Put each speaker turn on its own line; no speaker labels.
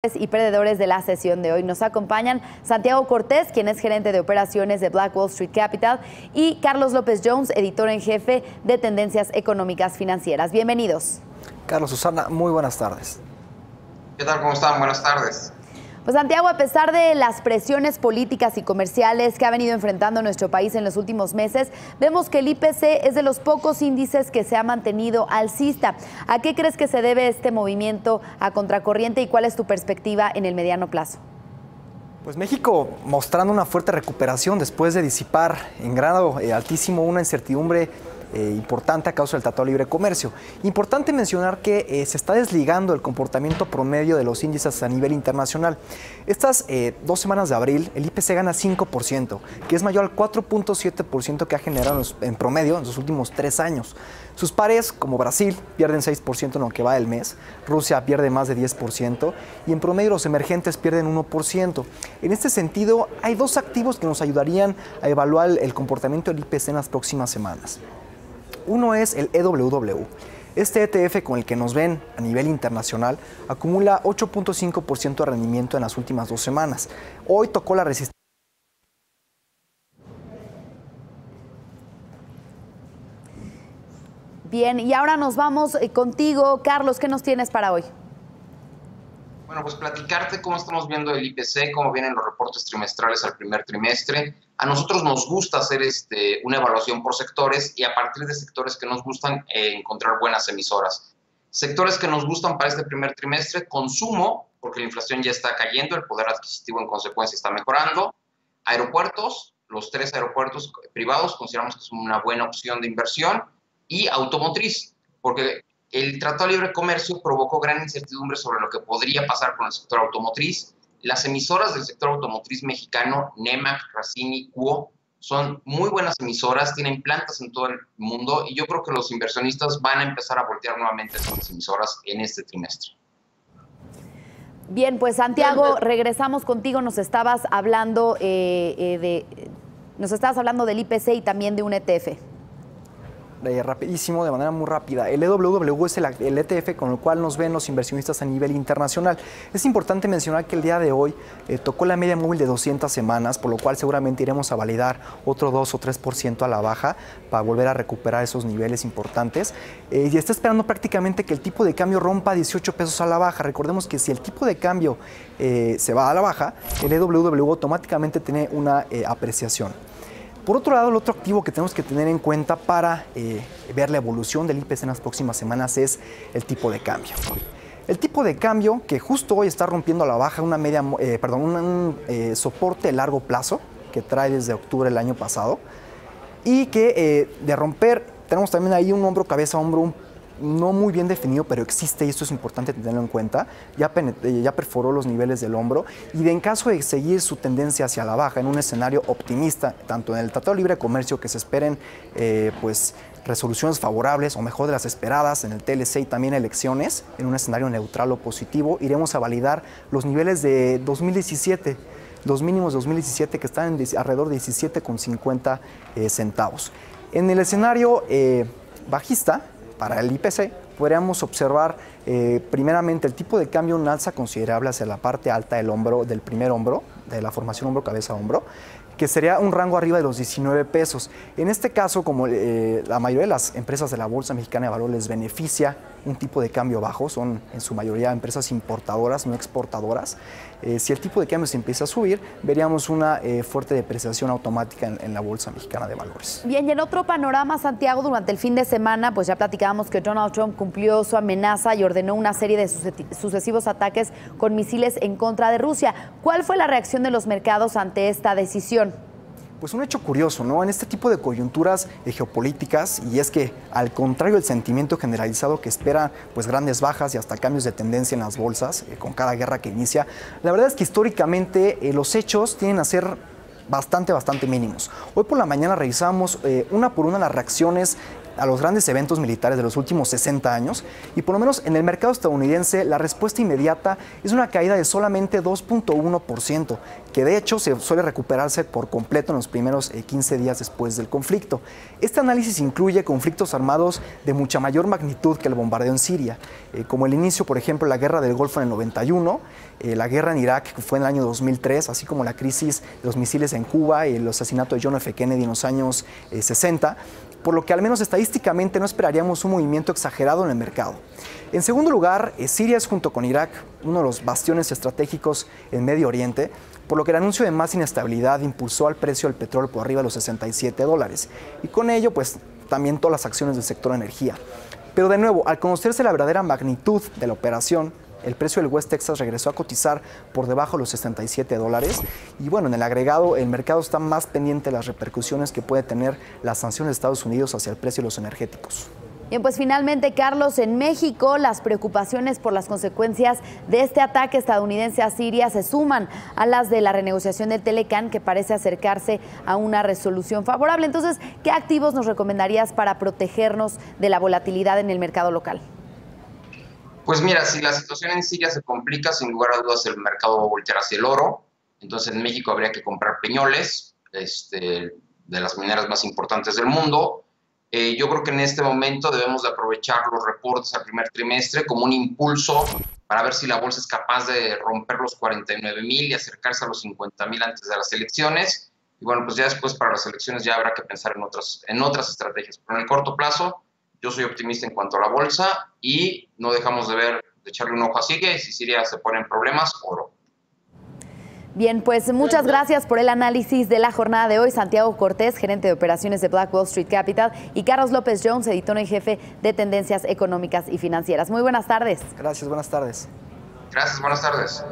Y perdedores de la sesión de hoy. Nos acompañan Santiago Cortés, quien es gerente de operaciones de Black Wall Street Capital, y Carlos López Jones, editor en jefe de Tendencias Económicas Financieras. Bienvenidos.
Carlos, Susana, muy buenas tardes.
¿Qué tal? ¿Cómo están? Buenas tardes.
Pues Santiago, a pesar de las presiones políticas y comerciales que ha venido enfrentando nuestro país en los últimos meses, vemos que el IPC es de los pocos índices que se ha mantenido alcista. ¿A qué crees que se debe este movimiento a contracorriente y cuál es tu perspectiva en el mediano plazo?
Pues México mostrando una fuerte recuperación después de disipar en grado altísimo una incertidumbre importante a causa del Tratado de Libre Comercio. Importante mencionar que se está desligando el comportamiento promedio de los índices a nivel internacional. Estas 2 semanas de abril, el IPC gana 5%, que es mayor al 4.7% que ha generado en promedio en los últimos 3 años. Sus pares, como Brasil, pierden 6% en lo que va del mes, Rusia pierde más de 10% y en promedio los emergentes pierden 1%. En este sentido, hay 2 activos que nos ayudarían a evaluar el comportamiento del IPC en las próximas semanas. Uno es el EWW. Este ETF con el que nos ven a nivel internacional acumula 8.5% de rendimiento en las últimas 2 semanas. Hoy tocó la resistencia.
Bien, y ahora nos vamos contigo, Carlos. ¿Qué nos tienes para hoy?
Bueno, pues platicarte cómo estamos viendo el IPC, cómo vienen los reportes trimestrales al primer trimestre. A nosotros nos gusta hacer una evaluación por sectores y a partir de sectores que nos gustan encontrar buenas emisoras. Sectores que nos gustan para este primer trimestre: consumo, porque la inflación ya está cayendo, el poder adquisitivo en consecuencia está mejorando. Aeropuertos, los 3 aeropuertos privados consideramos que son una buena opción de inversión. Y automotriz, porque el Tratado de Libre Comercio provocó gran incertidumbre sobre lo que podría pasar con el sector automotriz. Las emisoras del sector automotriz mexicano, Nemak, Racini, Cuo, son muy buenas emisoras, tienen plantas en todo el mundo y yo creo que los inversionistas van a empezar a voltear nuevamente a esas emisoras en este trimestre.
Bien, pues Santiago, regresamos contigo. Nos estabas hablando del IPC y también de un ETF.
Rapidísimo, de manera muy rápida. El EWW es el ETF con el cual nos ven los inversionistas a nivel internacional. Es importante mencionar que el día de hoy tocó la media móvil de 200 semanas, por lo cual seguramente iremos a validar otro 2 o 3% a la baja para volver a recuperar esos niveles importantes. Y está esperando prácticamente que el tipo de cambio rompa 18 pesos a la baja. Recordemos que si el tipo de cambio se va a la baja, el EWW automáticamente tiene una apreciación. Por otro lado, el otro activo que tenemos que tener en cuenta para ver la evolución del IPC en las próximas semanas es el tipo de cambio. El tipo de cambio que justo hoy está rompiendo a la baja un soporte a largo plazo que trae desde octubre del año pasado y que de romper tenemos también ahí un hombro, cabeza, hombro no muy bien definido, pero existe y esto es importante tenerlo en cuenta. Ya perforó los niveles del hombro y en caso de seguir su tendencia hacia la baja en un escenario optimista, tanto en el Tratado de Libre Comercio, que se esperen resoluciones favorables o mejor de las esperadas en el TLC y también elecciones, en un escenario neutral o positivo, iremos a validar los niveles de 2017, los mínimos de 2017 que están en alrededor de 17,50 centavos. En el escenario bajista, para el IPC, podríamos observar primeramente el tipo de cambio, un alza considerable hacia la parte alta del hombro, del primer hombro, de la formación hombro-cabeza-hombro, que sería un rango arriba de los 19 pesos. En este caso, como la mayoría de las empresas de la Bolsa Mexicana de Valores les beneficia un tipo de cambio bajo, son en su mayoría empresas importadoras, no exportadoras. Si el tipo de cambio se empieza a subir, veríamos una fuerte depreciación automática en la Bolsa Mexicana de Valores.
Bien, y en otro panorama, Santiago, durante el fin de semana, pues ya platicábamos que Donald Trump cumplió su amenaza y ordenó una serie de sucesivos ataques con misiles en contra de Rusia. ¿Cuál fue la reacción de los mercados ante esta decisión?
Pues un hecho curioso, ¿no? En este tipo de coyunturas geopolíticas, y es que al contrario del sentimiento generalizado que espera pues grandes bajas y hasta cambios de tendencia en las bolsas con cada guerra que inicia, la verdad es que históricamente los hechos tienden a ser bastante mínimos. Hoy por la mañana revisamos una por una las reacciones a los grandes eventos militares de los últimos 60 años y por lo menos en el mercado estadounidense la respuesta inmediata es una caída de solamente 2.1%, que de hecho se suele recuperarse por completo en los primeros 15 días después del conflicto. Este análisis incluye conflictos armados de mucha mayor magnitud que el bombardeo en Siria, como el inicio, por ejemplo, de la guerra del Golfo en el 91, la guerra en Irak, que fue en el año 2003, así como la crisis de los misiles en Cuba y el asesinato de John F. Kennedy en los años 60, por lo que al menos estadísticamente no esperaríamos un movimiento exagerado en el mercado. En segundo lugar, Siria es junto con Irak uno de los bastiones estratégicos en Medio Oriente, por lo que el anuncio de más inestabilidad impulsó al precio del petróleo por arriba de los $67 y con ello pues también todas las acciones del sector energía. Pero de nuevo, al conocerse la verdadera magnitud de la operación, el precio del West Texas regresó a cotizar por debajo de los $67 y bueno, en el agregado el mercado está más pendiente de las repercusiones que puede tener las sanciones de Estados Unidos hacia el precio de los energéticos.
Bien, pues finalmente, Carlos, en México las preocupaciones por las consecuencias de este ataque estadounidense a Siria se suman a las de la renegociación del Telecán, que parece acercarse a una resolución favorable. Entonces, ¿qué activos nos recomendarías para protegernos de la volatilidad en el mercado local?
Pues mira, si la situación en Siria se complica, sin lugar a dudas el mercado va a voltear hacia el oro. Entonces en México habría que comprar peñoles, de las mineras más importantes del mundo. Yo creo que en este momento debemos de aprovechar los reportes al primer trimestre como un impulso para ver si la bolsa es capaz de romper los 49,000 y acercarse a los 50,000 antes de las elecciones. Y bueno, pues ya después para las elecciones ya habrá que pensar en otras estrategias. Pero en el corto plazo, yo soy optimista en cuanto a la bolsa y no dejamos de echarle un ojo a Siria y si Siria se pone en problemas, oro.
Bien, pues muchas gracias por el análisis de la jornada de hoy. Santiago Cortés, gerente de operaciones de Black Wall Street Capital, y Carlos López Jones, editor en jefe de Tendencias Económicas y Financieras. Muy buenas tardes.
Gracias, buenas tardes.
Gracias, buenas tardes.